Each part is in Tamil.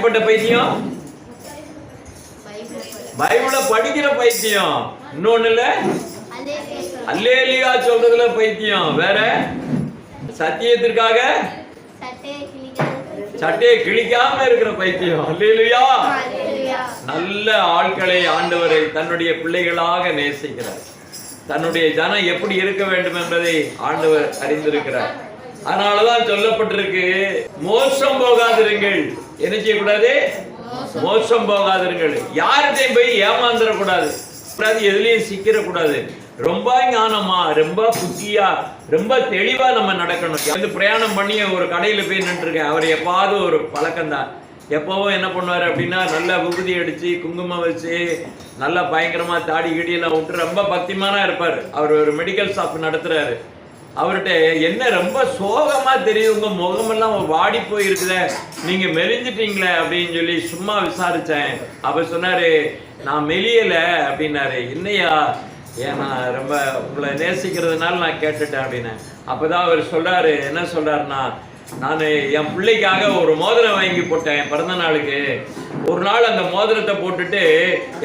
எப்படிப்பட்ட பைத்தியம்? பைபிளை படிக்கிற பைத்தியம். இன்னொன்னு இல்ல, அல்லேலியா சொல்றதுல பைத்தியம். வேற சத்தியத்திற்காக சட்டையை கிழிக்காம இருக்கிற பைத்தியம். அல்லேலியா. நல்ல ஆட்களை ஆண்டவரை தன்னுடைய பிள்ளைகளாக நேசிக்கிறார். தன்னுடைய ஜனம் எப்படி இருக்க வேண்டும் என்பதை ஆண்டவர் அறிந்திருக்கிறார். அதனாலதான் சொல்லப்பட்டிருக்கு, மோசம் போகாதிருங்கள். என்ன செய்யக்கூடாது? மோசம் போகாதிருங்கள். யார்கிட்டையும் போய் ஏமாந்துடக்கூடாது, எதுலயும் சிக்கிடக்கூடாது. ரொம்ப ஞானமா, ரொம்ப புத்தியா, ரொம்ப தெளிவா நம்ம நடக்கணும். பிரயாணம் பண்ணி ஒரு கடையில போய் நின்றுருக்கேன். அவர் எப்பாவது ஒரு பழக்கம்தான். எப்பவும் என்ன பண்ணுவாரு அப்படின்னா, நல்லா விபூதி அடிச்சு குங்குமம் வச்சு நல்லா பயங்கரமா தாடி கிடியெல்லாம் விட்டு ரொம்ப பக்திமானா இருப்பார். அவர் ஒரு மெடிக்கல் ஷாப் நடத்துறாரு. அவர்கிட்ட என்ன ரொம்ப சோகமா தெரியும், உங்க முகமெல்லாம் வாடி போயிருக்குத, நீங்க மெலிஞ்சிட்டீங்களே அப்படின்னு சொல்லி சும்மா விசாரிச்சேன். அப்ப சொன்னாரு, நான் மெலியல அப்படின்னாரு. என்னையா? ஏன் நான் ரொம்ப உங்களை நேசிக்கிறதுனால நான் கேட்டுட்டேன் அப்படின்னு. அப்பதான் அவர் சொல்றாரு, என்ன சொல்றாருன்னா, நான் என் பிள்ளைக்காக ஒரு மோதிரம் வாங்கி போட்டேன் என் பிறந்த நாளுக்கு. ஒரு நாள் அந்த மோதிரத்தை போட்டுட்டு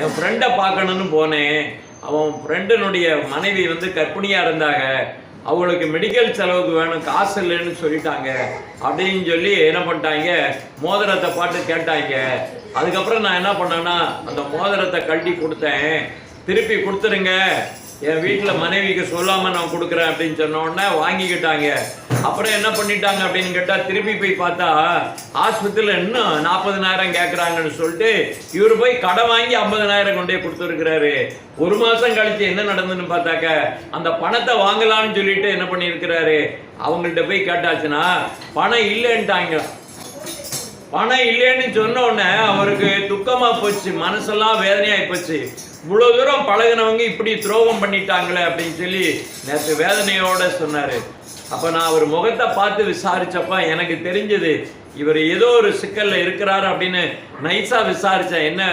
என் ஃப்ரெண்டை பார்க்கணும்னு போனேன். அவன் ஃப்ரெண்டினுடைய மனைவி கர்ப்பிணியா இருந்தாங்க. அவங்களுக்கு மெடிக்கல் செலவுக்கு வேணும், காசு இல்லைன்னு சொல்லிட்டாங்க. அப்படின்னு சொல்லி என்ன பண்ணிட்டாங்க, மோதிரத்தை பாட்டு கேட்டாங்க. அதுக்கப்புறம் நான் என்ன பண்ணேன்னா, அந்த மோதிரத்தை கழட்டி கொடுத்தேன். திருப்பி கொடுத்துருங்க, என் வீட்டில் மனைவிக்கு சொல்லாமல் நான் கொடுக்குறேன் அப்படின்னு சொன்ன உடனே வாங்கிக்கிட்டாங்க. அப்புறம் என்ன பண்ணிட்டாங்க அப்படின்னு கேட்டால், திருப்பி போய் பார்த்தா ஆஸ்பத்திரியில் இன்னும் 40,000 கேட்குறாங்கன்னு சொல்லிட்டு இவர் போய் கடை வாங்கி 50,000 கொண்டே கொடுத்துருக்கிறாரு. ஒரு மாதம் கழிச்சு என்ன நடந்ததுன்னு பார்த்தாக்க, அந்த பணத்தை வாங்கலான்னு சொல்லிட்டு என்ன பண்ணியிருக்கிறாரு, அவங்கள்ட்ட போய் கேட்டாச்சுன்னா பணம் இல்லைன்ட்டாங்க. பணம் இல்லைன்னு சொன்ன உடனே அவருக்கு துக்கமா போச்சு, மனசெல்லாம் வேதனையாகி போச்சு. இவ்வளவு தூரம் பழகினவங்க இப்படி துரோகம் பண்ணிட்டாங்களே அப்படின்னு சொல்லி நேற்று வேதனையோட சொன்னாரு. அப்ப நான் அவர் முகத்தை பார்த்து விசாரிச்சப்ப எனக்கு தெரிஞ்சது, இவர் ஏதோ ஒரு சிக்கல்ல இருக்கிறாரு அப்படின்னு நைஸா விசாரிச்சேன். என்ன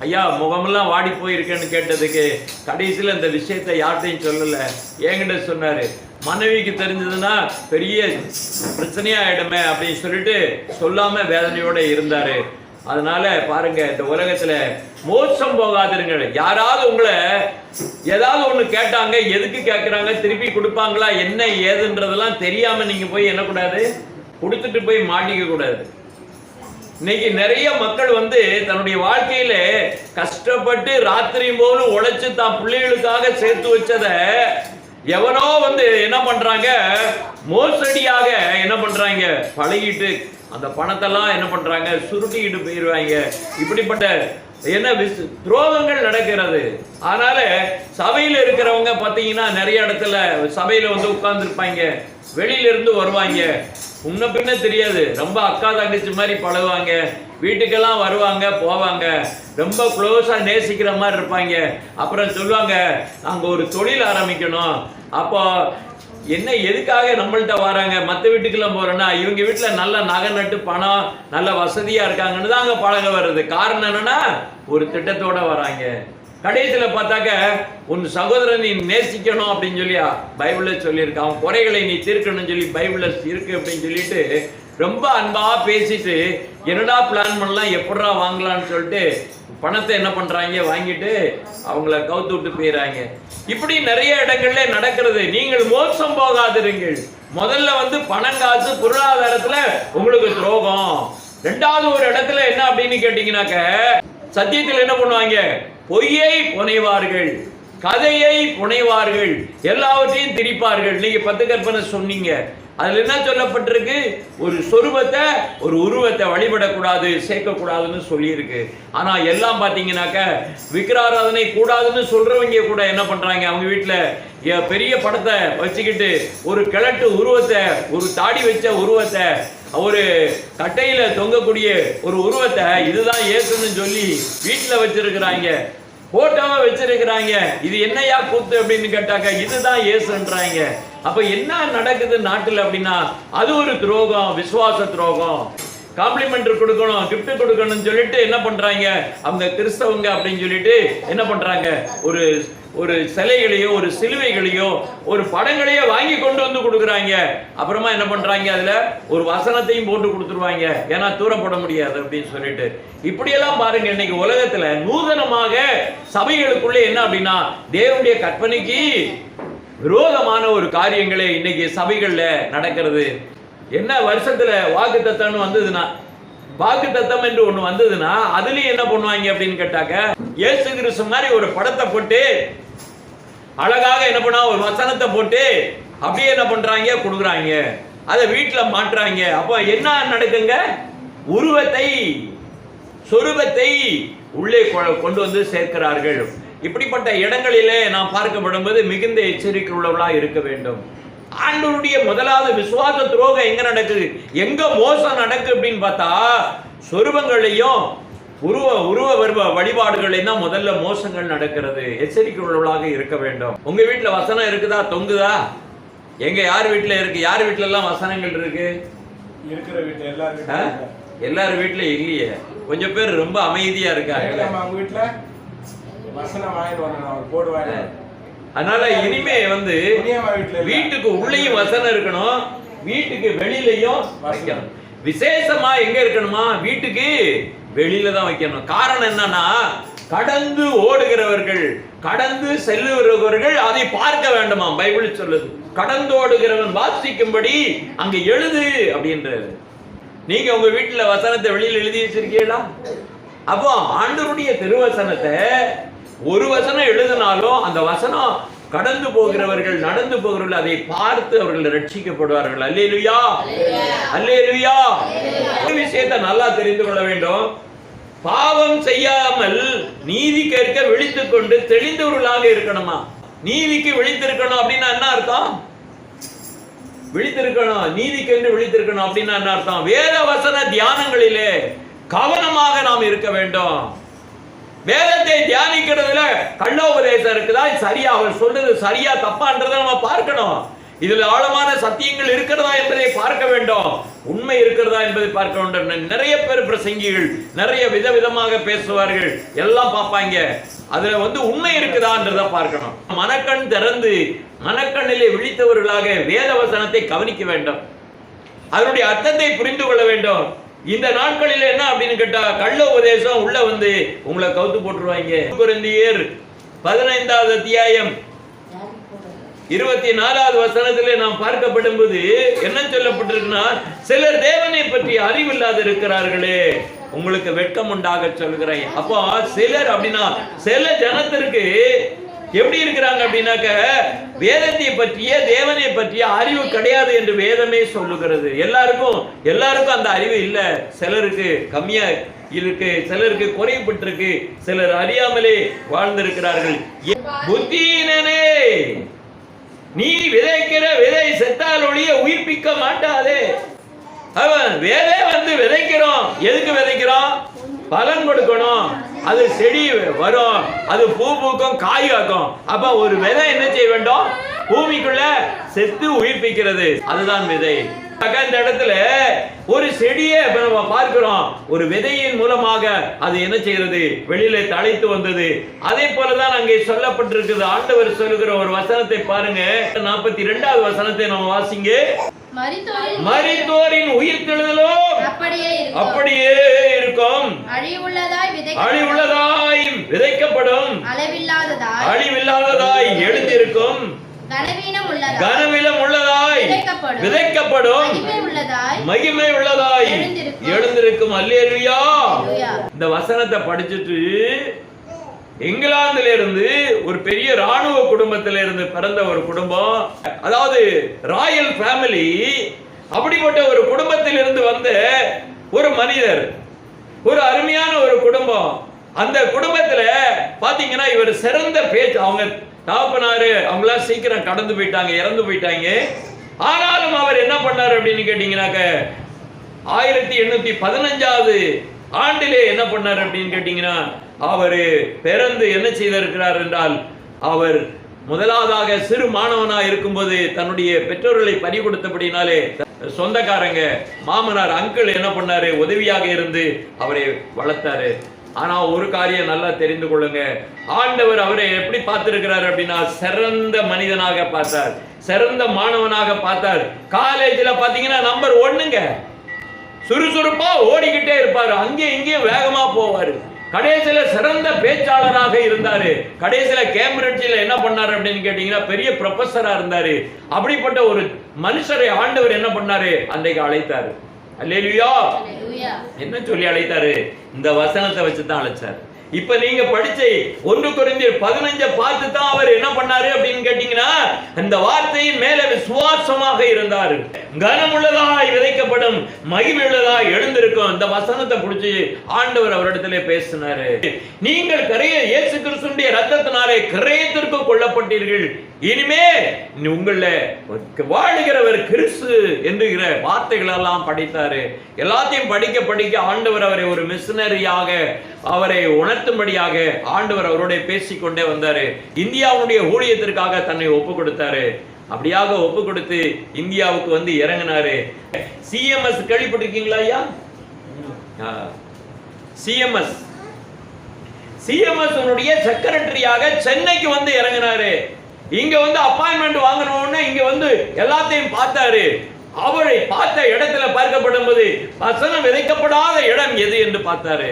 ஐயா முகமெல்லாம் வாடி போயிருக்கேன்னு கேட்டதுக்கு கடைசியில் இந்த விஷயத்தை யார்கிட்டையும் சொல்லல, என்கிட்ட சொன்னாரு. மனைவிக்கு தெரிஞ்சதுன்னா பெரிய பிரச்சனையாயிடுமே அப்படின்னு சொல்லிட்டு சொல்லாம வேதனையோட இருந்தாரு. அதனால பாருங்க, இந்த உலகத்துல மோசம் போகாதிருங்கள். யாராவது உங்களை ஏதாவது ஒண்ணு கேட்டாங்க, எதுக்கு கேட்கறாங்க, திருப்பி கொடுப்பாங்களா, என்ன ஏதுன்றதெல்லாம் தெரியாம நீங்க போய் என்ன கூடாது, கொடுத்துட்டு போய் மாட்டிக்க கூடாது. இன்னைக்கு நிறைய மக்கள் தன்னுடைய வாழ்க்கையில கஷ்டப்பட்டு ராத்திரியும் போது உழைச்சு தான் பிள்ளைகளுக்காக சேர்த்து வச்சத எவனோ என்ன பண்றாங்க, மோசடியாக என்ன பண்றாங்க, பழகிட்டு அந்த பணத்தெல்லாம் என்ன பண்றாங்க, சுருட்டிக்கிட்டு போயிடுவாங்க. இப்படிப்பட்ட என்ன துரோகங்கள் நடக்கிறது. அதனால சபையில இருக்கிறவங்க பாத்தீங்கன்னா நிறைய இடத்துல சபையில உட்கார்ந்துருப்பாங்க, வெளியில இருந்து வருவாங்க, முன்ன பின்ன தெரியாது, ரொம்ப அக்கா தங்கச்சி மாதிரி பழகுவாங்க, வீட்டுக்கெல்லாம் வருவாங்க போவாங்க, ரொம்ப க்ளோஸா நேசிக்கிற மாதிரி இருப்பாங்க. அப்புறம் சொல்லுவாங்க, நாங்க ஒரு தொழில் ஆரம்பிக்கணும். அப்போ என்ன எதுக்காக நம்மள்ட்ட வராங்க, மற்ற வீட்டுக்கெல்லாம் போறோன்னா இவங்க வீட்டுல நல்ல நகை நட்டு பணம் நல்ல வசதியா இருக்காங்கன்னு தான் அங்க பழக வருது. காரணம் என்னன்னா ஒரு திட்டத்தோட வராங்க. கடைசியில பார்த்தாக்க உன் சகோதரன் நீ நேசிக்கணும் அப்படின்னு சொல்லி பைபிள்ல சொல்லியிருக்கு, அவன் குறைகளை நீ தீர்க்கணும்னு சொல்லி பைபிள்ல இருக்கு அப்படின்னு சொல்லிட்டு ரொம்ப அன்பா பேசிட்டு என்னடா பிளான் பண்ணலாம், எப்படா வாங்கலாம்னு சொல்லிட்டு பணத்தை என்ன பண்றாங்க, வாங்கிட்டு அவங்கள கவுத்து விட்டு போயிடறாங்க. இப்படி நிறைய இடங்கள்ல நடக்கிறது. நீங்கள் மோசம் போகாதிருங்கள். முதல்ல பணம் காசு பொருளாதாரத்துல உங்களுக்கு துரோகம். ரெண்டாவது ஒரு இடத்துல என்ன அப்படின்னு கேட்டீங்கன்னாக்க, சத்தியத்தில் என்ன பண்ணுவாங்க, பொய்யை புனைவார்கள், கதையை புனைவார்கள், எல்லாவற்றையும் திரிப்பார்கள். நீங்க 10 கற்பனை சொன்னீங்க, அதுல என்ன சொல்லப்பட்டிருக்கு, ஒரு சொரூபத்தை ஒரு உருவத்தை வழிபடக்கூடாது சேர்க்கக்கூடாதுன்னு சொல்லியிருக்கு. ஆனா எல்லாம் பாத்தீங்கன்னாக்க விக்கிராராதனை கூடாதுன்னு சொல்றவங்க கூட என்ன பண்றாங்க, அவங்க வீட்டுல பெரிய படத்தை வச்சுக்கிட்டு ஒரு கிழட்டு உருவத்தை, ஒரு தாடி வச்ச உருவத்தை, ஒரு கட்டையில தொங்கக்கூடிய ஒரு உருவத்தை இதுதான் இயேசுன்னு சொல்லி வீட்டுல வச்சிருக்கிறாங்க, போட்டோவை வச்சிருக்கிறாங்க. இது என்னையா கூத்து அப்படின்னு கேட்டாக்க இதுதான் இயேசுன்றாங்க. அப்ப என்ன நடக்குது நாட்டுல அப்படின்னா, அது ஒரு துரோகம், விசுவாச துரோகம். காம்ப்ளிமெண்ட் கொடுக்கணும், கிஃப்ட் கொடுக்கணும்னு சொல்லிட்டு என்ன பண்றாங்க அவங்க கிறிஸ்தவங்க அப்படின்னு சொல்லிட்டு என்ன பண்றாங்க, ஒரு சிலைகளையோ ஒரு சிலுவைகளையோ ஒரு படங்களையோ வாங்கி கொண்டு வந்து கொடுக்குறாங்க. அப்புறமா என்ன பண்றாங்க, அதுல ஒரு வசனத்தையும் போட்டு கொடுத்துருவாங்க, ஏன்னா தூரம் போட முடியாது அப்படின்னு சொல்லிட்டு. இப்படியெல்லாம் பாருங்க, இன்னைக்கு உலகத்துல நூதனமாக சபைகளுக்குள்ளே என்ன அப்படின்னா தேவனுடைய கற்பனைக்கு விரோதமான ஒரு காரியங்களே இன்னைக்கு சபைகள்ல நடக்கிறது. என்ன வருஷத்துல வாக்கு தத்தம்னு வந்ததுன்னா, வாக்கு தத்தம் என்று ஒண்ணு வந்ததுன்னா அதுலயும் என்ன பண்ணுவாங்க அப்படின்னு கேட்டாக்க, இயேசு கிறிஸ்து மாதிரி ஒரு படத்தை போட்டு அழகாக என்ன பண்ணா ஒரு வசனத்தை போட்டு அப்படியே என்ன பண்றாங்க கொடுக்குறாங்க, அதை வீட்டுல மாட்டுறாங்க. அப்ப என்ன நடக்குங்க, உருவத்தை சொரூபத்தை உள்ளே கொண்டு வந்து சேர்க்கிறார்கள். இப்படிப்பட்ட இடங்களிலே நாம் பார்க்கப்படும் போது மிகுந்த எச்சரிக்கை உள்ளவர்களா இருக்க வேண்டும். ஆண்டவருடைய முதலாவது விசுவாச துரோகம் எங்க நடக்குது, எங்க மோசம் நடக்குது அப்படின்னு பார்த்தா சொரூபங்களையும் உருவ வழிபாடுகளையும் தான் முதல்ல மோசங்கள் நடக்கிறது. எச்சரிக்கை உள்ளவர்களாக இருக்க வேண்டும். உங்க வீட்டுல வசனம் இருக்குதா, தொங்குதா? எங்க யார் வீட்டுல இருக்கு, யார் வீட்டுல எல்லாம் வசனங்கள் இருக்கு? இருக்கிற வீட்டுல எல்லாரும் வீட்டுல இல்லையே, கொஞ்சம் பேர் ரொம்ப அமைதியா இருக்காங்க. அதனால இனிமே வீட்டுக்கு உள்ளேயும் வசனம் இருக்கணும், வீட்டுக்கு வெளியிலையும் வைக்கணும். விசேஷமா எங்க இருக்கணுமா, வீட்டுக்கு வெளியில தான் வைக்கணும். காரணம் என்னன்னா, கடந்து ஓடுகிறவர்கள், கடந்து செல்லுகிறவர்கள் அதை பார்க்க வேண்டுமா, பைபிள் சொல்லுது. கடந்து ஓடுகிறவன் வாசிக்கும்படி அங்க எழுது அப்படின்றது. நீங்க உங்க வீட்டுல வசனத்தை வெளியில எழுதி வச்சிருக்கீங்களா? அப்போ ஆண்டவருடைய திருவசனத்தை ஒரு வசனம் எழுதினாலும் அந்த வசனம் கடந்து போகிறவர்கள், நடந்து போகிறவர்கள் அதை பார்த்து அவர்கள் ரட்சிக்கப்படுவார்கள். அல்லேலூயா, அல்லேலூயா. ஒரு விஷயத்தை நல்லா தெரிந்து கொள்ள வேண்டும். பாவம் செய்யாமல் நீதி கேட்க விழித்துக் கொண்டு தெளிந்தவர்களாக இருக்கணுமா. நீதிக்கு விழித்திருக்கணும் அப்படின்னா என்ன அர்த்தம்? விழித்திருக்கணும், நீதிக்கென்று விழித்திருக்கணும் அப்படின்னா என்ன அர்த்தம்? வேத வசன தியானங்களிலே கவனமாக நாம் இருக்க வேண்டும். வேதத்தை தியானிக்கிறதுல கள்ளோபதேசம் இருக்குதா, சரியா அவர் சொல்றது சரியா தப்பான்றதை நம்ம பார்க்கணும். இதுல ஆழமான சத்தியங்கள் இருக்கிறதா என்பதை பார்க்க வேண்டும், உண்மை இருக்கிறதா என்பதை பார்க்க வேண்டும். நிறைய பேர் பிரசங்கிகள் நிறைய விதவிதமாக பேசுவார்கள், எல்லாம் பார்ப்பாங்க, அதுல உண்மை இருக்குதான்றதை பார்க்கணும். மனக்கண் திறந்து மனக்கண்ணிலே விழித்தவர்களாக வேத வசனத்தை கவனிக்க வேண்டும், அதனுடைய அர்த்தத்தை புரிந்து கொள்ள வேண்டும். இந்த நாட்களில் என்ன அப்படின்னு கேட்டா கள்ள உபதேசம் உள்ள உங்களை கவுத்து போட்டுருவாங்க. கொரிந்தியர் 15வது அத்தியாயம் 24வது வசனத்திலே நாம் பார்க்கப்படும் போது என்ன சொல்லப்பட்டிருக்குன்னா, சிலர் தேவனை பற்றி அறிவில்லாத இருக்கிறார்களே, உங்களுக்கு வெட்கம் உண்டாக சொல்கிறேன். அப்போ சிலர் அப்படின்னா சில ஜனத்திற்கு எப்படி இருக்கிறாங்க அப்படின்னாக்க, வேதத்தை பற்றிய தேவனை பற்றிய அறிவு கிடையாது என்று வேதமே சொல்லுகிறது. எல்லாருக்கும் அந்த அறிவு இல்ல, சிலருக்கு கம்மியா இருக்கு, சிலருக்கு குறைபட்டிருக்கு, சிலர் அறியாமலே வாழ்ந்திருக்கிறார்கள். புத்தியினனே, நீ விதைக்கிற விதை செத்தால் ஒழிய உயிர்ப்பிக்க மாட்டாதே. அவன் விதை விதைக்கிறோம், எதுக்கு விதைக்கிறோம்? பலன் கொடுக்கணும், அது செடி வரும், அது பூ பூக்கும், காய் காக்கும். அப்ப ஒரு விதை என்ன செய்ய வேண்டும்? பூமிக்குள்ள செத்து உயிர்ப்பிக்கிறது, அதுதான் விதை. இந்த இடத்துல ஒரு செடியை நம்ம பார்க்கிறோம், ஒரு விதையின் மூலமாக அது என்ன செய்யறது? வெளியில தழைத்து வந்தது. அதே போலதான் அங்கே சொல்லப்பட்டிருக்குது. ஆண்டவர் சொல்லுகிற ஒரு வசனத்தை பாருங்க, 42வது வசனத்தை நம்ம வாசிங்க. மரித்தோரின் உயிர்த்தெழுதலோ அப்படியே இருக்கும், அழிவுள்ளதாய் விதைக்கப்படும், அழிவில்லாததாய் எழுந்திருக்கும், கனவீனம் உள்ளதாய் விதைக்கப்படும், மகிமை உள்ளதாய் எழுந்திருக்கும். அல்லேலூயா. இந்த வசனத்தை படிச்சுட்டு இங்கிலாந்துல இருந்து ஒரு பெரிய ராணுவ குடும்பத்தில இருந்து பிறந்த ஒரு குடும்பம், அதாவது ராயல் ஃபேமிலி, அப்படிப்பட்ட ஒரு குடும்பத்தில் இருந்து வந்த ஒரு மனிதர், ஒரு அருமையான ஒரு குடும்பம். அந்த குடும்பத்துல பாத்தீங்கன்னா இவர் சிறந்த பேச்சு, அவங்க தகப்பனாரு அவங்களாம் சீக்கிரம் கடந்து போயிட்டாங்க, இறந்து போயிட்டாங்க. ஆனாலும் அவர் என்ன பண்ணாரு அப்படின்னு கேட்டீங்கன்னாக்க, 1815வது ஆண்டிலே என்ன பண்ணார் அப்படின்னு கேட்டீங்கன்னா, அவர் பிறந்து என்ன செய்திருக்கிறார் என்றால், அவர் முதலாவதாக சிறு மாணவனா இருக்கும்போது தன்னுடைய பெற்றோர்களை பறி கொடுத்தபடினாலே சொந்தக்காரங்க, மாமனார், அங்கிள் என்ன பண்ணாரு? உதவியாக இருந்து அவரை வளர்த்தாரு. ஆனா ஒரு காரியம் நல்லா தெரிந்து கொள்ளுங்க, ஆண்டவர் அவரை எப்படி பார்த்திருக்கிறார் அப்படின்னா, சிறந்த மனிதனாக பார்த்தார், சிறந்த மாணவனாக பார்த்தார். காலேஜ்ல பாத்தீங்கன்னா நம்பர் 1ங்க, சுறுசுறுப்பா ஓடிக்கிட்டே இருப்பாரு, அங்கே இங்கேயும் வேகமா போவாரு. கடைசியில சிறந்த பேச்சாளராக இருந்தாரு. கடைசியில கேம்பிரிட்ஜில் என்ன பண்ணாரு அப்படின்னு கேட்டீங்கன்னா, பெரிய ப்ரொஃபஸரா இருந்தாரு. அப்படிப்பட்ட ஒரு மனுஷரை ஆண்டவர் என்ன பண்ணாரு? அன்றைக்கு அழைத்தாரு. அல்லேலூயா. என்ன சொல்லி அழைத்தாரு? இந்த வசனத்தை வச்சுதான் அழைச்சாரு. இப்ப நீங்க படிச்ச 1 கொரிந்தியர் 15 பார்த்து தான் அவர் என்ன பண்ணாரு அப்படின்னு கேட்டீங்கன்னா, இந்த வார்த்தையின் மேல விசுவாசமாக இருந்தாரு. கனமுள்ளதாய் விதைக்கப்படும், மகிமையுள்ளதாய் எழுந்திருக்கும். இந்த வசனத்தை பிடிச்சி ஆண்டவர் அவரிடத்திலே பேசினாரு. நீங்கள் இயேசு கிறிஸ்துவினுடைய ரத்தத்தினாலே கிரயத்திற்கு கொல்லப்பட்டீர்கள், இனிமே உங்கள வாழுகிறவர் கிறிஸ்து என்கிற வார்த்தைகள் எல்லாம் படித்தாரு. எல்லாத்தையும் படிக்க படிக்க ஆண்டவர் அவரை ஒரு மிஷனரியாக, அவரை உணர்த்தும்படியாக ஆண்டவர் அவரோட பேசிக்கொண்டே வந்தாரு. இந்தியாவுடைய ஊழியத்திற்காக தன்னை ஒப்பு கொடுத்தாரு. அப்படியாக ஒப்பு கொடுத்து இந்தியாவுக்கு வந்து இறங்கினாரு. CMS கேள்விப்பட்டிருக்கீங்களா ஐயா? CMS செக்ரட்டரியாக சென்னைக்கு வந்து இறங்கினாரு. இங்க வந்து அப்பாயின்மெண்ட் வாங்கணும்னு இங்க வந்து எல்லாத்தையும் பார்த்தாரு. அவரை பார்த்த இடத்துல பார்க்கப்படும் போது வசனம் விதைக்கப்படாத இடம் எது என்று பார்த்தாரு.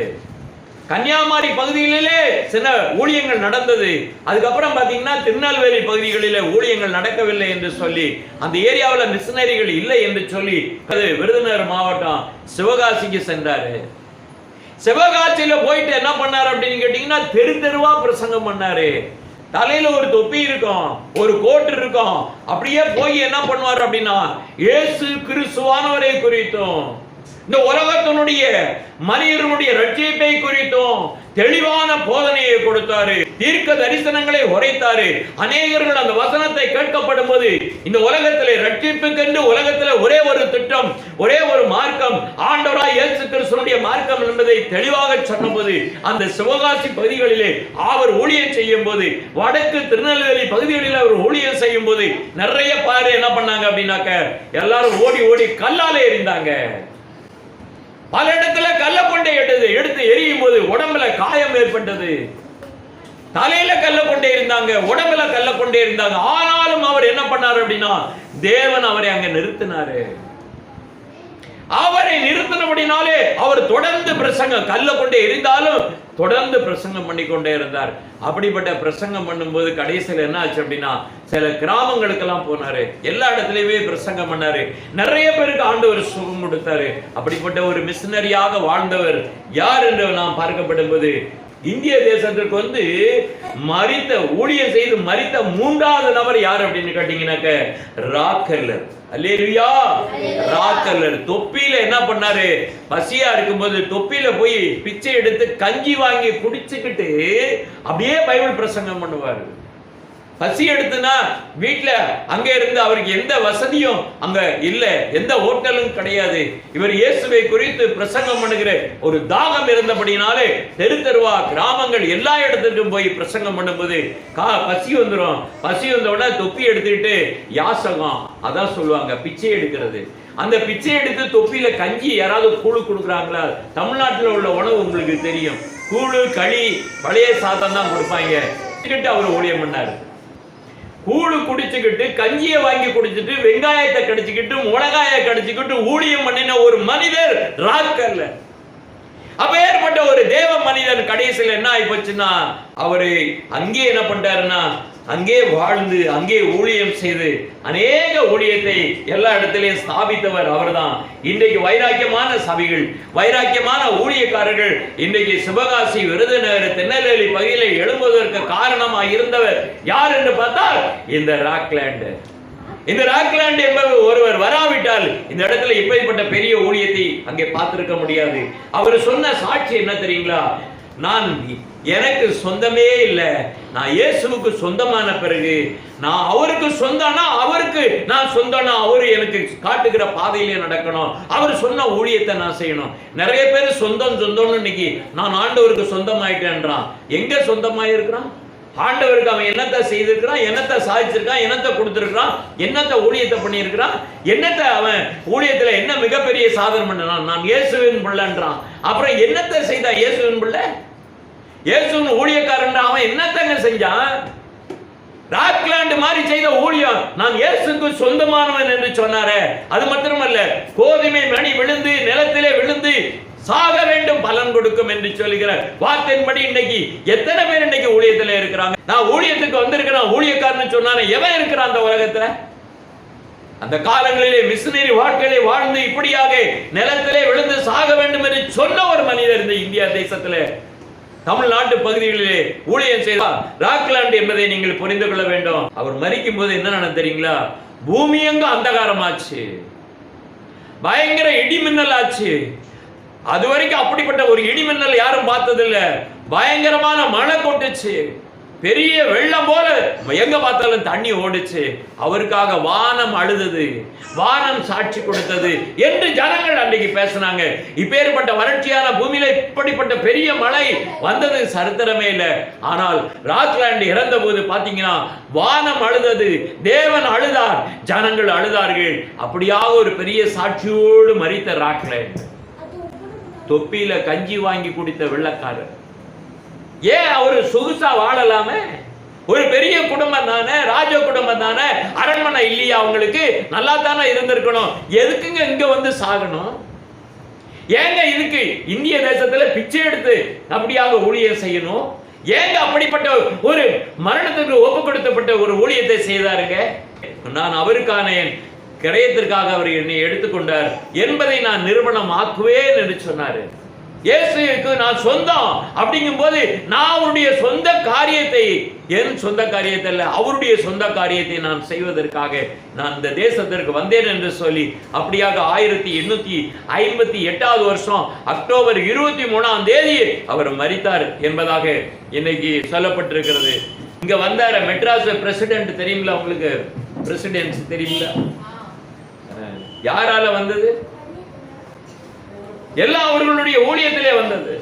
கன்னியாகுமரி பகுதிகளிலே சில ஊழியங்கள் நடந்தது. அதுக்கப்புறம் பாத்தீங்கன்னா திருநெல்வேலி பகுதிகளிலே ஊழியங்கள் நடக்கவில்லை என்று சொல்லி, அந்த ஏரியாவில் மிஷனரிகள் இல்லை என்று சொல்லி விருதுநகர் மாவட்டம் சிவகாசிக்கு சென்றாரு. சிவகாசியில போயிட்டு என்ன பண்ணாரு அப்படின்னு கேட்டீங்கன்னா, தெரு தெருவா பிரசங்கம் பண்ணாரு. தலையில ஒரு தொப்பி இருக்கும், ஒரு கோட்டு இருக்கும். அப்படியே போய் என்ன பண்ணுவார் அப்படின்னா, இயேசு கிறிஸ்துவானவரை குறித்தும் இந்த உலகத்தினுடைய மனிதனுடைய ரட்சிப்பை குறித்தும் தெளிவான போதனையை கொடுத்தாரு. தீர்க்க தரிசனங்களை உரைத்தாரு. அநேகர்கள் அந்த வசனத்தை கேட்கப்படும் போது, இந்த உலகத்திலே ரட்சிப்புக்கென்று உலகத்திலே ஒரே ஒரு திட்டம், ஒரே ஒரு மார்க்கம், ஆண்டவராய் இயேசு கிறிஸ்துவினுடைய மார்க்கம் என்பதை தெளிவாக சொன்னபோது, அந்த சிவகாசி பகுதிகளிலே அவர் ஊழியம் செய்யும் போது, வடக்கு திருநெல்வேலி பகுதிகளில் அவர் ஊழியம் செய்யும் போது நிறைய பேர் என்ன பண்ணாங்க அப்படின்னாக்க, எல்லாரும் ஓடி ஓடி கல்லாலே எறிந்தாங்க. பல இடத்துல கல்ல கொண்டே எடுத்து எரியும் போது உடம்புல காயம் ஏற்பட்டது. தலையில கல்ல கொண்டே இருந்தாங்க, உடம்புல கல்ல கொண்டே இருந்தாங்க. ஆனாலும் அவர் என்ன பண்ணாரு அப்படின்னா, தேவன் அவரை அங்க நிறுத்தினாரு. அவரை நிறுத்தினபடினாலே அவர் தொடர்ந்து பிரசங்கம், கல்ல கொண்டே இருந்தாலும் தொடர்ந்து பிரசங்கம் பண்ணிக்கொண்டே இருந்தார். அப்படிப்பட்ட பிரசங்கம் பண்ணும்போது கடைசியில் என்ன ஆச்சு அப்படின்னா, சில கிராமங்களுக்கெல்லாம் போனாரு. எல்லா இடத்துலயுமே பிரசங்கம் பண்ணாரு. நிறைய பேருக்கு ஆண்டவர் சுகம் கொடுத்தாரு. அப்படிப்பட்ட ஒரு மிஷனரியாக வாழ்ந்தவர் யார் என்று நாம் பார்க்கப்படும் போது, இந்திய தேசத்திற்கு வந்து மரித்த ஊழியம் செய்து மரித்த 3வது நபர் யார் அப்படின்னு கேட்டீங்கன்னாக்க, ராக்கெல்லர். அல்லேலூயா. ராக்கெல்லர் தொப்பியில என்ன பண்ணாரு? பசியா இருக்கும்போது தொப்பியில போய் பிச்சை எடுத்து கஞ்சி வாங்கி குடிச்சுக்கிட்டு அப்படியே பைபிள் பிரசங்கம் பண்ணுவாரு. பசி எடுத்துனா வீட்டுல அங்க இருந்து அவருக்கு எந்த வசதியும் அங்க இல்ல, எந்த ஹோட்டலும் கிடையாது. இவர் இயேசுவை குறித்து பிரசங்கம் பண்ணுகிற ஒரு தாகம் இருந்தபடினாலே தெரு தெருவா கிராமங்கள் எல்லா இடத்துக்கும் போய் பிரசங்கம் பண்ணும்போது பசி வந்துடும். பசி வந்தோடனே தொப்பி எடுத்துக்கிட்டு யாசகம், அதான் சொல்லுவாங்க பிச்சை எடுக்கிறது. அந்த பிச்சை எடுத்து தொப்பியில கஞ்சி யாராவது கூழு கொடுக்குறாங்களா? தமிழ்நாட்டில் உள்ள உணவு உங்களுக்கு தெரியும், கூழு களி பழைய சாதம் தான் கொடுப்பாங்க. அவர் ஊழியம் பண்ணாரு. கூழு குடிச்சுக்கிட்டு கஞ்சியை வாங்கி குடிச்சிட்டு வெங்காயத்தை கடிச்சுக்கிட்டு மிளகாயை கடிச்சுக்கிட்டு ஊழியம் பண்ணின ஒரு மனிதர் ராக்கெல்லர். அப்ப ஏற்பட்ட ஒரு தேவ மனிதன் கடைசியில் என்ன ஆகி போச்சுன்னா, அவரு அங்கே என்ன பண்றாருன்னா, அங்கே வாழ்ந்து அங்கே ஊழியம் செய்து அநேக ஊழியத்தை எல்லா இடத்திலையும் ஸ்தாபித்தவர் அவர்தான். இன்றைக்கு வைராக்கியமான சபைகள், வைராக்கியமான ஊழியக்காரர்கள் இன்றைக்கு சிவகாசி, விருதுநகர், திருநெல்வேலி பகுதியில் எழும்புவதற்கு காரணமாக இருந்தவர் யார் என்று பார்த்தால் இந்த ராக்லேண்ட். இந்த ராக்லேண்ட் என்பவர் ஒருவர் வராவிட்டால் இந்த இடத்துல இப்படிப்பட்ட பெரிய ஊழியத்தை அங்கே பார்த்திருக்க முடியாது. அவர் சொன்ன சாட்சி என்ன தெரியுங்களா? நான் எனக்கு சொந்தமே இல்லை, நான் இயேசுவுக்கு சொந்தமான பிறகு நான் அவருக்கு சொந்தம்னா அவருக்கு நான் சொந்தம்னா அவரு எனக்கு காட்டுகிற பாதையிலே நடக்கணும், அவர் சொன்ன ஊழியத்தை நான் செய்யணும். நிறைய பேர் சொந்தம்னு இன்னைக்கு நான் ஆண்டவருக்கு சொந்தமாயிட்டேன்றான். எங்க சொந்தமாயிருக்கிறான்? ஆண்டவருக்கு அவன் என்னத்தை செய்திருக்கிறான், என்னத்தை சாதிச்சிருக்கான், என்னத்தை கொடுத்திருக்கிறான், என்னத்தை ஊழியத்தை பண்ணியிருக்கிறான், என்னத்தை அவன் ஊழியத்துல என்ன மிகப்பெரிய சாதனை பண்ணான், நான் இயேசுவின் பிள்ளைன்றான். அப்புறம் என்னத்தை செய்தா இயேசுவின் பிள்ளை, இயேசுவின் ஊழியக்காரன் அவன் என்னத்தங்க செஞ்சான்? ராக்லாண்ட் மாதிரி செய்த ஊழியம், நான் இயேசுக்கு சொந்தமானவன் என்று சொன்னாரே. அது மாத்திரமல்ல, கோதுமை மணி விழுந்து நிலத்திலே விழுந்து சாக வேண்டும் பலன் கொடுக்கும் என்று சொல்லுகிற வார்த்தையின்படி இன்னைக்கு எத்தனை பேர் இன்னைக்கு ஊழியத்தில் இருக்கிறாங்க? நான் ஊழியத்துக்கு வந்திருக்கிறேன் ஊழியக்காரன் சொன்னானே, எவன் இருக்கிறான் அந்த உலகத்துல? அந்த காலங்களிலே மிஷனரி வாழ்க்கையிலே வாழ்ந்து இப்படியாக நிலத்திலே விழுந்து சாக வேண்டும் என்று சொன்ன ஒரு மனிதர் இந்த இந்தியா தேசத்திலே தமிழ்நாட்டு பகுதிகளிலே ஊழியம் செய்தார் ராக்லாண்ட் என்பதை நீங்கள் புரிந்து கொள்ள வேண்டும். அவர் மரிக்கும் போது என்ன நடந்தது தெரியுங்களா? பூமி எங்க அந்தகாரமாச்சு, பயங்கர இடிமின்னல் ஆச்சு. அது வரைக்கும் அப்படிப்பட்ட ஒரு இடிமின்னல் யாரும் பார்த்ததில்லை. பயங்கரமான மழை கொட்டுச்சு, பெரிய வெள்ளம் போல எங்க பார்த்தாலும் தண்ணி ஓடுச்சு. அவருக்காக வானம் அழுதது, வானம் சாட்சி கொடுத்தது என்று ஜனங்கள் அன்றைக்கு பேசினாங்க. இப்பேற்பட்ட வறட்சியான பூமியில இப்படிப்பட்ட பெரிய மழை வந்தது சரித்திரமே இல்லை. ஆனால் ராக்லாண்ட் இறந்த போது பாத்தீங்கன்னா வானம் அழுதது, தேவன் அழுதார், ஜனங்கள் அழுதார்கள். அப்படியாக ஒரு பெரிய சாட்சியோடு மரித்த ராக்லாண்ட், தொப்பியில கஞ்சி வாங்கி குடித்த வெள்ளக்காரர். ஏன் அவரு சொகுசா வாழலாமே? ஒரு பெரிய குடும்பம் தானே, ராஜ குடும்பம் தானே, அரண்மனை இல்லையா அவங்களுக்கு? நல்லா தானே இருந்திருக்கணும். எதுக்குங்க இங்க வந்து சாகணும்? ஏங்க இதுக்கு இந்திய தேசத்துல பிச்சை எடுத்து அப்படியாக ஊழியம் செய்யணும்? ஏங்க அப்படிப்பட்ட ஒரு மரணத்துக்கு ஒப்பு கொடுத்தப்பட்ட ஒரு ஊழியத்தை செய்தாருங்க? நான் அவருக்கான கிரயத்திற்காக அவர் என்னை எடுத்துக்கொண்டார் என்பதை நான் நிரூபணம் ஆக்குவேன் என்று சொன்னாரு. இயேசுவுக்கு நான் சொந்தம் அப்படிங்கும் போது நான் அவருடைய சொந்த காரியத்தை, என் சொந்த காரியத்தை அல்ல, அவருடைய சொந்த காரியத்தை நான் செய்வதற்காக நான் இந்த தேசத்திற்கு வந்தேன் என்று சொல்லி அப்படியாக 1858 வருஷம் அக்டோபர் 23 அவர் மரித்தார் என்பதாக இன்னைக்கு சொல்லப்பட்டிருக்கிறது. இங்க வந்தார மெட்ராஸ் பிரசிடென்ட் தெரியுங்களா உங்களுக்கு? பிரசிடென்ட் தெரியுங்களா? யாரால வந்தது? எல்லாம் அவர்களுடைய ஊழியத்திலே வந்தது.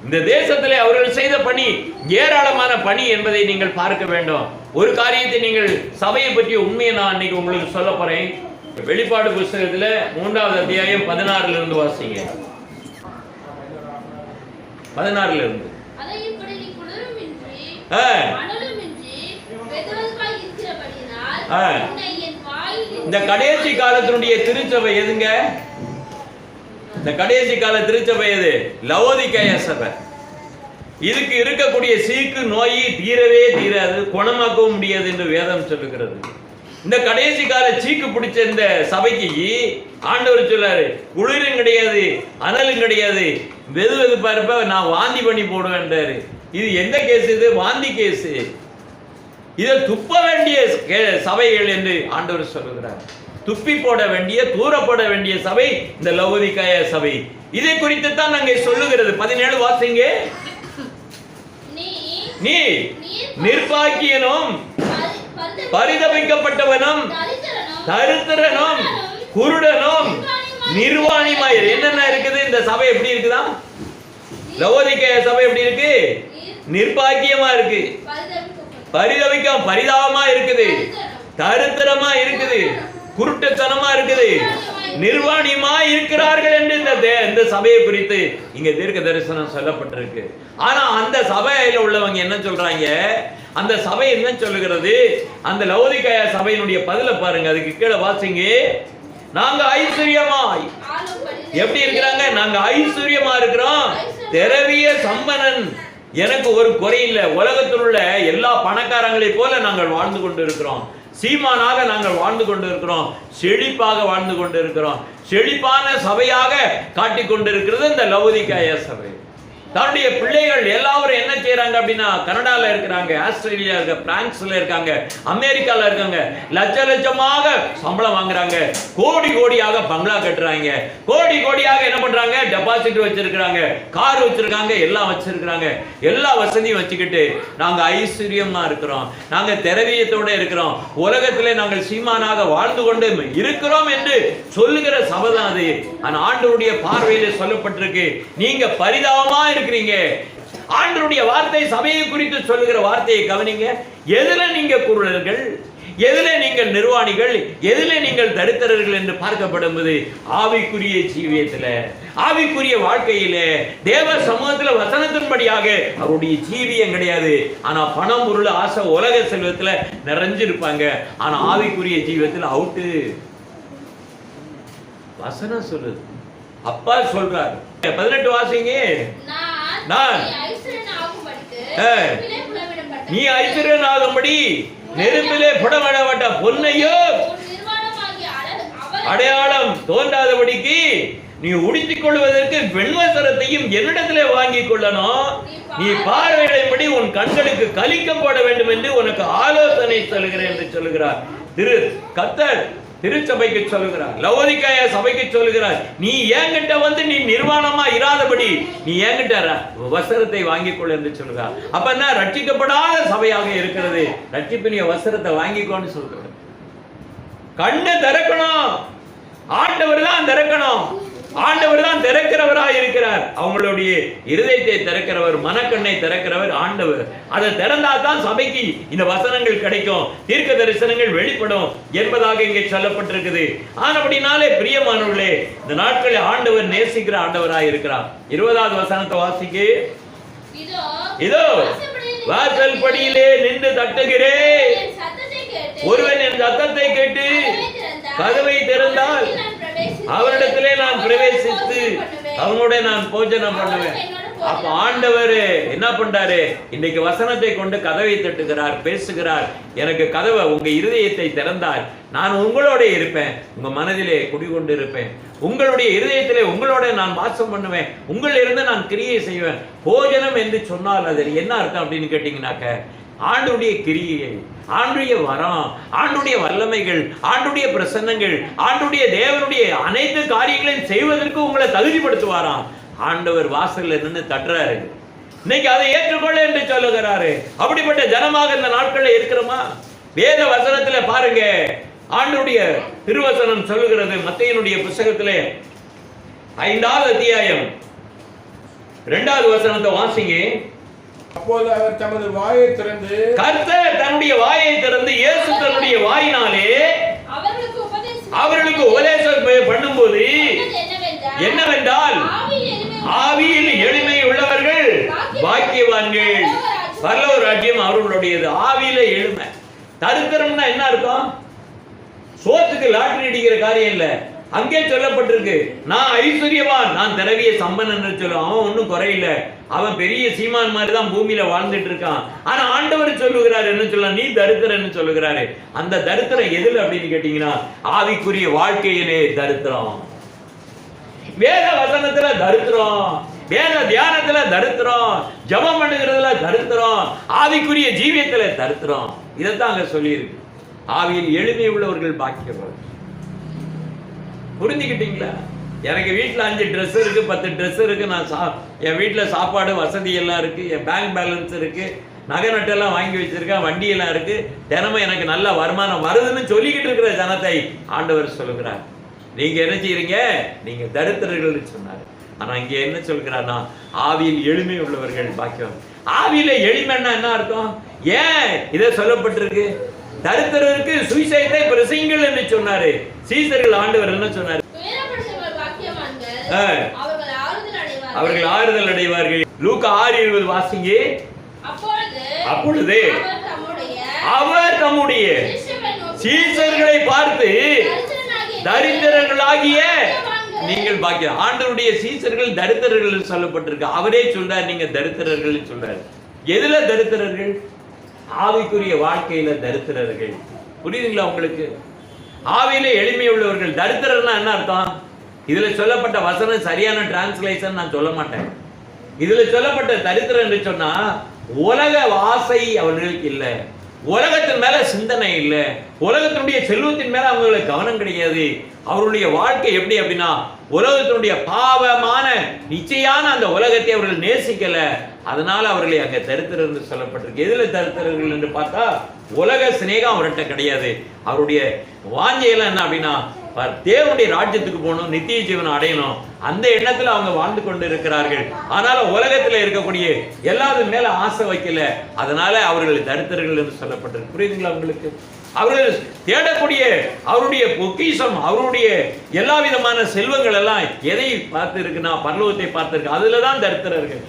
இந்த தேசத்திலே அவர்கள் செய்த பணி ஏராளமான பணி என்பதை நீங்கள் பார்க்க வேண்டும். ஒரு காரியத்தை நீங்கள் சபையை பற்றிய உண்மையை நான் இன்னைக்கு உங்களுக்கு சொல்ல போறேன். வெளிப்பாடு புஸ்தகத்துல 3வது அத்தியாயம் 16 இருந்து வாசிங்க. 16 இருந்து. இந்த கடைசி காலத்தினுடைய திருச்சபை எதுங்க? இந்த கடைசி கால திருச்சபை எது? லவோதிக்கேயா சபை. இதுக்கு இருக்கக்கூடிய சீக்கு நோய் தீரவே தீராது, குணமாக்கவும் முடியாது என்று வேதம் சொல்லுகிறது. இந்த கடைசி கால சீக்கு பிடிச்ச இந்த சபைக்கு ஆண்டவர் சொல்லாரு, குளிரும் கிடையாது, அனலும் கிடையாது, வெது வெதுப்பா இருப்ப நான் வாந்தி பண்ணி போடுவேன்றாரு. இது எந்த கேஸ்? இது வாந்தி கேஸ். இதை துப்ப வேண்டிய சபைகள் என்று ஆண்டவர் சொல்லுகிறார். துப்பி போட வேண்டிய, தூரப்பட வேண்டிய சபை இந்த லவோதிக்கேயா சபை. இதை குறித்து தான் நாங்க சொல்லுகிறது. 17 வாசிங்க. நீ நிர்பாக்கியனும் பரிதபிக்கப்பட்டவனும் தரித்திரனும் குருடனும் நிர்வாணிமாயிரு. என்னென்ன இருக்குது? இந்த சபை எப்படி இருக்குதா? லவோதிக்கேயா சபை எப்படி இருக்கு? நிர்பாக்கியமா இருக்கு, பரிதாபமா இருக்குது, தரித்திரமா இருக்குது, குருட்டுத்தனமா இருக்குது, நிர்வாணியமா இருக்கிறார்கள் என்று இந்த சபையை குறித்து இங்க தீர்க்க தரிசனம் சொல்லப்பட்டிருக்கு. ஆனா அந்த சபையில உள்ளவங்க என்ன சொல்றாங்க? அந்த சபை என்ன சொல்லுகிறது? அந்த லவோதிக்கேயா சபையினுடைய பதில பாருங்க, அதுக்கு கீழே வாசிங்க. நாங்க ஐஸ்வர்யமாய் எப்படி இருக்கிறாங்க? நாங்க ஐஸ்வர்யமா இருக்கிறோம், திரவிய சம்பனன், எனக்கு ஒரு குறை இல்லை, உலகத்தில் உள்ள எல்லா பணக்காரங்களை போல நாங்கள் வாழ்ந்து கொண்டு இருக்கிறோம், சீமானாக நாங்கள் வாழ்ந்து கொண்டு இருக்கிறோம், செழிப்பாக வாழ்ந்து கொண்டு இருக்கிறோம், செழிப்பான சபையாக காட்டிக் கொண்டிருக்கிறது இந்த லவோதிக்கேயா சபை. தன்னுடைய பிள்ளைகள் எல்லாரும் என்ன செய்யறாங்க அப்படின்னா, கனடால இருக்கிறாங்க, ஆஸ்திரேலியா இருக்க, பிரான்ஸ்ல இருக்காங்க, அமெரிக்கால இருக்காங்க, லட்ச லட்சமாக சம்பளம் வாங்குறாங்க, கோடி கோடியாக பங்களா கட்டுறாங்க, கோடி கோடியாக என்ன பண்றாங்க? டெபாசிட் வச்சிருக்கிறாங்க, கார் வச்சிருக்காங்க, எல்லாம் வச்சிருக்கிறாங்க, எல்லா வசதியும் வச்சுக்கிட்டு நாங்க ஐஸ்வர்யமா இருக்கிறோம், நாங்க திரவியத்தோட இருக்கிறோம், உலகத்திலே நாங்கள் சீமானாக வாழ்ந்து கொண்டு இருக்கிறோம் என்று சொல்லுகிற சபை தான் அது. ஆனா ஆண்டவருடைய பார்வையில சொல்லப்பட்டிருக்கு, நீங்க பரிதாபமா இருக்கிறீங்க, ஆண்டவருடைய வார்த்தை சபையை குறித்து சொல்லுகிற வார்த்தையை கவனிங்க. எதுல நீங்க குருடர்கள், எதிலே நீங்கள் நிர்வாணிகள், எதிலே நீங்கள் தரித்திரர்கள் என்று பார்க்கப்படும்போது ஆவிக்குரிய ஜீவியத்தில், ஆவிக்குரிய வாழ்க்கையிலே, தேவ சமூகத்தில் வசனத்தின்படியாக அவருடைய ஜீவியம் கிடையாது. ஆனா பணம், பொருள், ஆசை, உலக செல்வத்துல நிறைஞ்சிருப்பாங்க. ஆனா ஆவிக்குரிய ஜீவியத்தில் அவுட்டு. வசனம் சொல்லுது, அப்பா சொல்றாரு. 18 வாசிங்க. நீ ஐஸ்வர்யன் ஆகும்படி நெருப்பிலே புடமிடப்பட்ட பொன்னையோ அடையாளம் தோன்றாதபடிக்கு நீ உடுத்திக் கொள்வதற்கு வெண்வசரத்தையும் என்னிடத்திலே வாங்கிக் கொள்ளணும். நீ பார்வையிடும்படி உன் கண்களுக்கு கலிக்கப்பட வேண்டும் என்று உனக்கு ஆலோசனை சொல்லுகிறேன் என்று சொல்லுகிறார். கர்த்தர் திருச்சபைக்கு சொல்லுகிறார், லவோதிக்கேயா சபைக்கு சொல்லுகிறார், நீ என்கிட்ட வந்து நீ நிர்வாணமா இராதபடி நீ என்கிட்ட வஸ்திரத்தை வாங்கிக் கொள் என்று சொல்லுகிறார். அப்ப என்ன, ரட்சிக்கப்படாத சபையாக இருக்கிறது. ரட்சிப்பினிய வஸ்திரத்தை வாங்கிக்கோன்னு சொல்றாரு. கண்ணை திறக்கணும், ஆண்டவர் தான் திறக்கணும். ஆண்டவர் தான் திறக்கிறவராக இருக்கிறார். அவங்களுடைய இருதயத்தை திறக்கிறவர், மனக்கண்ணை திறக்கிறவர் ஆண்டவர். அதை திறந்தாதான் சபைக்கு இந்த வசனங்கள் கிடைக்கும், தீர்க்க தரிசனங்கள் வெளிப்படும் என்பதாக இங்கே சொல்லப்பட்டிருக்குது. ஆனபடினாலே பிரியமானவர்களே, இந்த நாட்களில் ஆண்டவர் நேசிக்கிற ஆண்டவராக இருக்கிறார். 20வது வசனத்தை வாசிக்க. இதோ வாசல் படியிலே நின்று தட்டுகிறேன், ஒருவன் என் சத்தத்தை கேட்டு கதவை திறந்தால் அவரிடத்திலே நான் பிரவேசித்து அவனோட நான் போஜனம் பண்ணுவேன். அப்ப ஆண்டவர் என்ன பண்றாரு, இன்னைக்கு வசனத்தை கொண்டு கதவை தட்டுகிறார், பேசுகிறார். எனக்கு கதவை, உங்க இருதயத்தை திறந்தால் நான் உங்களோட இருப்பேன், உங்க மனதிலே குடிகொண்டு இருப்பேன், உங்களுடைய இருதயத்திலே உங்களோட நான் வாசம் பண்ணுவேன், உங்கள் இருந்து நான் கிரியை செய்வேன். போஜனம் என்று சொன்னால் அது என்ன அர்த்தம் அப்படின்னு கேட்டீங்கன்னாக்க, ஆண்டுடைய கிரியை, ஆண்டுடைய வரம், ஆண்டுடைய வல்லமைகள், ஆண்டுடைய பிரசன்னங்கள், ஆண்டுடைய தேவனுடைய அனைத்து காரியங்களையும் செய்வதற்கு உங்களை தகுதிப்படுத்துவாராம். ஆண்டவர் வாசல்ல நின்று தட்டுறாரு. இன்னைக்கு அதை ஏற்றுக்கொள்ள என்று சொல்லுகிறாரு. அப்படிப்பட்ட ஜனமாக இந்த நாட்களில் இருக்கிறோமா? வேத வசனத்துல பாருங்க, ஆண்டுடைய திருவசனம் சொல்லுகிறது. மத்தேயுனுடைய புத்தகத்திலே 5வது அத்தியாயம் 2வது வசனத்தை வாசிங்க. அப்போது அவர் தமது வாயை திறந்து, கர்த்தர் தன்னுடைய வாயை திறந்து, இயேசு தன்னுடைய வாயினாலே அவர்களுக்கு உபதேசம் பண்ணும்போது என்னவென்றால், ஆவியில் எளிமை உள்ளவர்கள் பாக்கியவான்கள், பரலோக ராஜ்யம் அவர்களுடையது. ஆவியில எளிமை. தரித்திரம்னா என்ன அர்த்தம்? சோத்துக்கு லாட்டரி அடிக்கிற காரியம் இல்ல. அங்கே சொல்லப்பட்டிருக்கு, நான் ஐஸ்வர்யவான், நான் திரவிய சம்பன்னன் சொல்லுவான். அவன் ஒன்னும் குறையில, அவன் பெரிய சீமான் மாதிரி தான் பூமியில வாழ்ந்துட்டு இருக்கான். ஆனா ஆண்டவர் சொல்லுகிறார் என்ன சொல்ல, நீ தரித்திரன்னு சொல்லுகிறாரு. அந்த தரித்திரம் எதுல அப்படின்னு கேட்டீங்கன்னா, ஆவிக்குரிய வாழ்க்கையிலே தரித்திரம். வேத வசனத்துல தரித்திரம், வேத தியானத்துல தரித்திரம், ஜபம் பண்ணுகிறதுல தரித்திரம், ஆவிக்குரிய ஜீவியத்துல தரித்திரம். இதைத்தான் அங்க சொல்லி இருக்கு. ஆவியில் எளிமை உள்ளவர்கள் பாக்கியவான்கள். புரிஞ்சுக்கிட்டீங்களா? எனக்கு வீட்டில் 5 ட்ரெஸ் இருக்கு, 10 ட்ரெஸ் இருக்கு, நான் என் வீட்டில் சாப்பாடு வசதி எல்லாம் இருக்கு, என் பேங்க் பேலன்ஸ் இருக்கு, நகை நட்டெல்லாம் வாங்கி வச்சிருக்கேன், வண்டியெல்லாம் இருக்கு, தினமும் எனக்கு நல்ல வருமானம் வருதுன்னு சொல்லிக்கிட்டு இருக்கிற ஜனத்தை ஆண்டவர் சொல்லுகிறார். நீங்க என்ன செய்யறீங்க? நீங்க தரித்திரர்கள் சொன்னாரு. ஆனா இங்க என்ன சொல்கிறார்னா, ஆவியில் எளிமை உள்ளவர்கள் பாக்கியம். ஆவியில எளிமைன்னா என்ன அர்த்தம்? ஏன் இதை சொல்லப்பட்டிருக்கு? தரித்திரருக்கு சுவிசேஷத்தை பிரசங்கிங்கள் என்று சொன்னாரு. சீசர்கள் ஆண்டவர் என்ன சொன்னாரு? அவர்கள் ஆறுதல் அடைவார்கள். லூக்கா 6:20 வாசிங்க. அப்பொழுது அவர் தம்முடைய சீசர்களை பார்த்து, தரித்திரர்களாகிய நீங்கள் பாக்கியம். ஆண்டவருடைய சீசர்கள் தரித்திரர்கள் சொல்லப்பட்டிருக்கு. அவரே சொல்றார், நீங்க தரித்திரர்கள் சொல்றாரு. எதுல தரித்திரர்கள்? ஆவிக்குரிய வாழ்க்கையில தரித்திரர்கள். புரியுதுங்களா உங்களுக்கு? ஆவியில எளிமை உள்ளவர்கள். தரித்திரர்னா என்ன அர்த்தம்? இதுல சொல்லப்பட்ட வசனம் சரியான டிரான்ஸ்லேஷன் நான் சொல்ல மாட்டேன். இதுல சொல்லப்பட்ட தரித்திரம் என்று சொன்னா, உலக ஆசை அவர்களுக்கு இல்லை, உலகத்தின் மேல சிந்தனை இல்லை, உலகத்தினுடைய செல்வத்தின் மேல அவங்களுக்கு கவனம் கிடையாது. அவருடைய வாழ்க்கை எப்படி அப்படின்னா, உலகத்தினுடைய பாவமான நிச்சயான அந்த உலகத்தை அவர்கள் நேசிக்கல. அதனால அவர்களை அங்க தரித்திரர் என்று சொல்லப்பட்டிருக்கு. எதுல தரித்திரர்கள் என்று பார்த்தா, உலக சிநேகம் அவர்கிட்ட கிடையாது. அவருடைய வாஞ்சையெல்லாம் என்ன அப்படின்னா, தேவனுடைய ராஜ்யத்துக்கு போகணும், நித்திய ஜீவனை அடையணும், அந்த எண்ணத்துல அவங்க வாழ்ந்து கொண்டு இருக்கிறார்கள். ஆனால உலகத்துல இருக்கக்கூடிய எல்லாரும் மேல ஆசை வைக்கல, அதனால அவர்கள் தரித்திரர்கள் என்று சொல்லப்பட்டிருக்கு. புரியுதுங்களா உங்களுக்கு? அவர்கள் தேடக்கூடிய அவருடைய பொக்கிஷம், அவருடைய எல்லா விதமான செல்வங்கள் எல்லாம் எதை பார்த்து இருக்குன்னா பரலோகத்தை பார்த்திருக்கு. அதுலதான் தரித்திரர்கள்.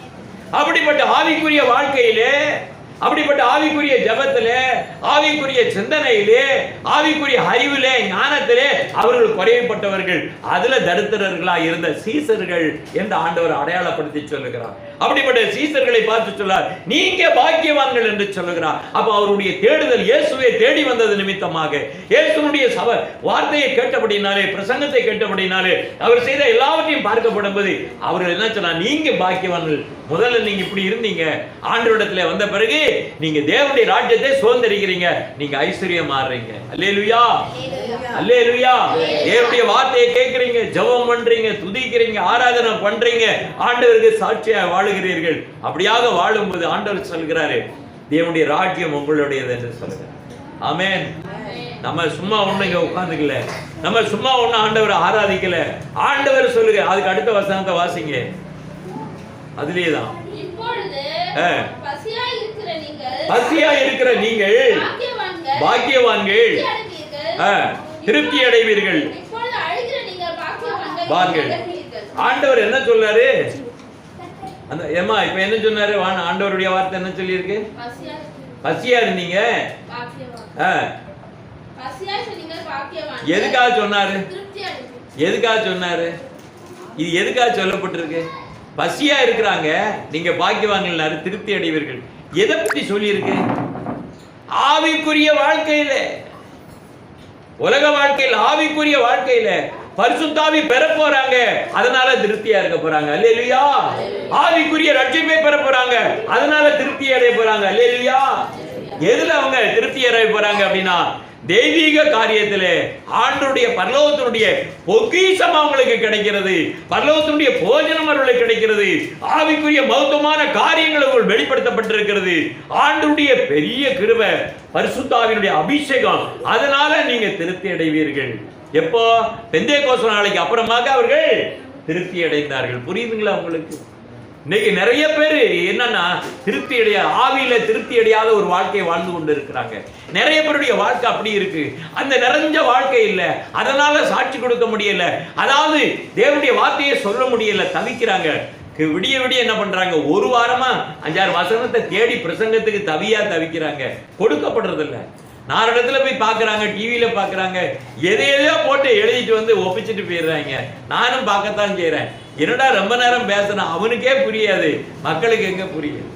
அப்படிப்பட்ட ஆவிக்குரிய வாழ்க்கையிலே, அப்படிப்பட்ட ஆவிக்குரிய ஜபத்திலே, ஆவிக்குரிய சிந்தனையிலே, ஆவிக்குரிய அறிவிலே, ஞானத்திலே அவர்கள் குறைவுபட்டவர்கள். அதுல தரித்திரர்களா இருந்த சீசர்கள் என்று ஆண்டவர் அடையாளப்படுத்தி சொல்லுகிறார். அப்படிப்பட்ட சீசர்களை பார்த்து சொல்லார், நீங்க பாக்கியவான்கள் என்று சொல்லுகிறார். அப்ப அவருடைய தேடுதல் இயேசுவை தேடி வந்தது நிமித்தமாக, இயேசுனுடைய வார்த்தையை கேட்டபடினாலே, பிரசங்கத்தை கேட்டபடினாலே, அவர் செய்த எல்லாவற்றையும் பார்க்கப்படும் போது அவர்கள் என்ன சொன்னார், நீங்க பாக்கியவான்கள். முதல்ல நீங்க இப்படி இருந்தீங்க, ஆண்டவரிடத்துல வந்த பிறகு நீங்க தேவனுடைய ராஜ்யத்தை சுதந்திரிக்கிறீங்க, நீங்க ஐஸ்வர்யம் மாறுறீங்க. அல்லேலூயா, அல்லேலூயா. தேவனுடைய வார்த்தையை கேட்கிறீங்க, ஜெபம் பண்றீங்க, துதிக்கிறீங்க, ஆராதனை பண்றீங்க, ஆண்டவருக்கு சாட்சியா வாழுகிறீர்கள். அப்படியாக வாழும்போது ஆண்டவர் சொல்கிறாரு, தேவனுடைய ராஜ்யம் உங்களுடையது என்று சொல்லுகிறார். ஆமென். நம்ம சும்மா ஒண்ணு இங்க உட்கார்ந்துக்கல, நம்ம சும்மா ஒண்ணு ஆண்டவரை ஆராதிக்கல. ஆண்டவர் சொல்லுங்க, அதுக்கு அடுத்த வசனத்தை வாசிங்க. அதுலேதான் பசியா இருக்கிற நீங்கள் பாக்கியவான்கள், திருப்தி அடைவீர்கள். ஆண்டவர் என்ன சொல்றாரு? அந்த ஏமா இப்ப என்ன சொன்னாரு? ஆண்டவருடைய வார்த்தை என்ன சொல்லி இருக்கு? பசியா இருந்தீங்க. எதுக்காக சொன்னாரு? எதுக்காக சொன்னாரு? இது எதுக்காக சொல்லப்பட்டிருக்கு? பசியா இருக்கிறாங்க, நீங்க பாக்கியவான்கள், திருப்தி அடைவீர்கள். எதை பற்றி சொல்லி இருக்கு? ஆவிக்குரிய வாழ்க்கையில, உலக வாழ்க்கையில் ஆவிக்குரிய வாழ்க்கையில பரிசுத்தாவி பெற போறாங்க, அதனால திருப்தியா இருக்க போறாங்க. அல்லேலூயா. ஆவிக்குரிய ரட்சிப்பை பெற போறாங்க, அதனால திருப்தி அடைய போறாங்க. அல்லேலூயா. எதுல அவங்க திருப்தி அடைய போறாங்க அப்படின்னா, தெய்வீக காரியத்திலே ஆண்டவருடைய பரலோகத்தினுடைய பொக்கிஷம் அவங்களுக்கு கிடைக்கிறது, பரலோகத்தினுடைய போஜனம் அவர்களுக்கு கிடைக்கிறது, ஆவிக்குரிய மகத்துவமான காரியங்கள் அவர்கள் வெளிப்படுத்தப்பட்டிருக்கிறது, ஆண்டவருடைய பெரிய கிருபை, பரிசுத்தாவினுடைய அபிஷேகம், அதனால நீங்க திருப்தி அடைவீர்கள். எப்போ? பெந்தேகோஸ்து நாளைக்கு அப்புறமாக அவர்கள் திருப்தி அடைந்தார்கள். புரியுதுங்களா உங்களுக்கு? இன்னைக்கு நிறைய பேர் என்னன்னா திருப்தி அடையாத, ஆவியில திருப்தி அடையாத ஒரு வாழ்க்கையை வாழ்ந்து கொண்டு இருக்கிறாங்க. நிறைய பேருடைய வாழ்க்கை அப்படி இருக்கு. அந்த நிறைஞ்ச வாழ்க்கை இல்லை, அதனால சாட்சி கொடுக்க முடியல, அதாவது தேவனுடைய வார்த்தையை சொல்ல முடியல, தவிக்கிறாங்க. விடிய விடிய என்ன பண்றாங்க? ஒரு வாரமா 5-6 வசனத்தை தேடி பிரசங்கத்துக்கு தவிக்கிறாங்க, கொடுக்கப்படுறது இல்லை. 4 இடத்துல போய் பார்க்குறாங்க, டிவியில் பார்க்குறாங்க, எதையோ போட்டு எழுதிட்டு வந்து ஒப்பிச்சுட்டு போயிடுறாங்க. நானும் பார்க்கத்தான் செய்கிறேன். என்னடா ரொம்ப நேரம் பேசுறேன், அவனுக்கே புரியாது, மக்களுக்கு எங்க புரியுது?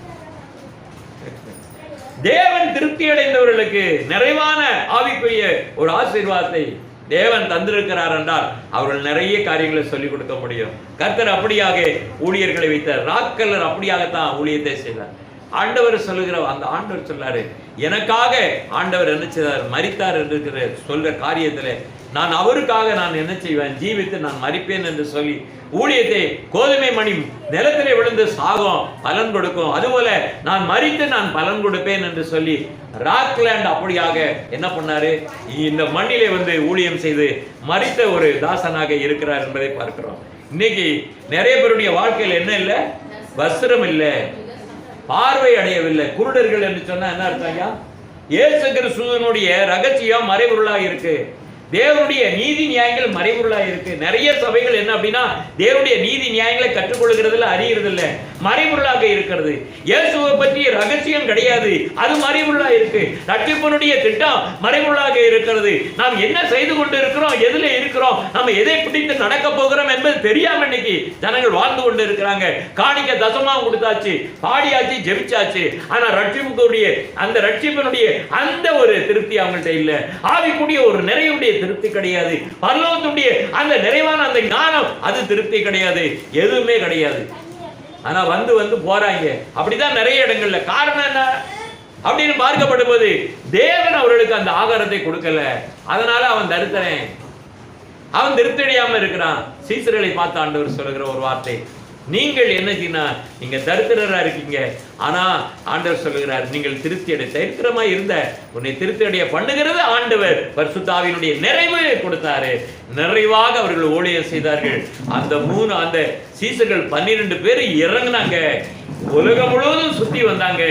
தேவன் திருப்தி அடைந்தவர்களுக்கு நிறைவான ஆவிக்குரிய ஒரு ஆசீர்வாதத்தை தேவன் தந்திருக்கிறார் என்றால் அவர்கள் நிறைய காரியங்களை சொல்லிக் கொடுக்க முடியும். கர்த்தர் அப்படியாக ஊழியர்களை வைத்தார். ராக்கல்லர் அப்படியாகத்தான் ஊழியத்தை செய்தார். ஆண்டவர் சொல்லுகிற அந்த ஆண்டவர் சொல்லாரு, எனக்காக ஆண்டவர் என்ன செய்தார்? மரித்தார் என்று சொல்ற காரியத்துல நான் அவருக்காக நான் என்ன செய்வேன்? ஜீவித்து நான் மரிப்பேன் என்று சொல்லி ஊழியத்தை, கோதுமை மணி நிலத்திலே விழுந்து சாகும், பலன் கொடுக்கும், அதுபோல நான் மரித்து நான் பலன் கொடுப்பேன் என்று சொல்லி ராக்லேண்ட் அப்படியாக என்ன பண்ணாரு? இந்த மண்ணிலே வந்து ஊழியம் செய்து மரித்த ஒரு தாசனாக இருக்கிறார் என்பதை பார்க்கிறோம். இன்னைக்கு நிறைய பேருடைய வாழ்க்கையில் என்ன இல்லை? வஸ்திரம் இல்லை, பார்வை அடையவில்லை, குருடர்கள் என்று சொன்னா என்ன அர்த்தம்? இயேசு கிறிஸ்துவினுடைய ரகசியம் மறைபொருளாக இருக்கு. தேவனுடைய நீதி நியாயங்கள் மறைபொருளாக இருக்கு. நிறைய சபைகள் என்ன அப்படின்னா தேவனுடைய நீதி நியாயங்களை கற்றுக்கொள்கிறதுல அறியறது இல்லை, மறைபொருளாக இருக்கிறது. இயேசுவை பற்றி ரகசியம் கிடையாது, அது மறைபொருளாக இருக்கு. ரட்சிப்பினுடைய திட்டம் மறைபொருளாக இருக்கிறது. நாம் என்ன செய்து கொண்டு இருக்கிறோம், எதுல இருக்கிறோம், நம்ம எதை பிடித்து நடக்க போகிறோம் என்பது தெரியாம இன்னைக்கு ஜனங்கள் வாழ்ந்து கொண்டு இருக்கிறாங்க. காணிக்க தசமாக கொடுத்தாச்சு, பாடியாச்சு, ஜெபிச்சாச்சு, ஆனா ரட்சிப்புடைய அந்த ரட்சிப்பினுடைய அந்த ஒரு திருப்தி அவங்கள்ட்ட இல்ல. ஆவிக்குரிய ஒரு நிறைவுடைய திருப்தி கிடையாது. பரலோகத்துடைய அந்த நிறைவான அந்த ஞானம் அது திருப்தி கிடையாது, எதுவுமே கிடையாது. ஆனா வந்து வந்து போறாங்க. அப்படிதான் நிறைய இடங்கள்ல. காரணம் என்ன அப்படின்னு பார்க்கப்படும் போது தேவன் அவர்களுக்கு அந்த ஆகாரத்தை கொடுக்கல, அதனால அவன் தரித்திரன், அவன் திருப்தி அடையாம இருக்கிறான். சீசர்களை பார்த்து ஆண்டவர் சொல்லுகிற ஒரு வார்த்தை, நீங்கள் என்ன செய்யணும், நீங்க தரித்திரரா இருக்கீங்க, ஆனா ஆண்டவர் சொல்லுகிறார் நீங்கள் திருப்தி அடை, தரித்திரமா இருந்த உன்னை திருப்தி அடைய பண்ணுகிறது ஆண்டவர். பரிசுத்த ஆவியினுடைய நிறைவு கொடுத்தாரு. நிறைவாக அவர்கள் ஊழியம் செய்தார்கள். அந்த சீசர்கள் 12 பேர் இறங்குனாங்க, உலகம் முழுவதும் சுத்தி வந்தாங்க.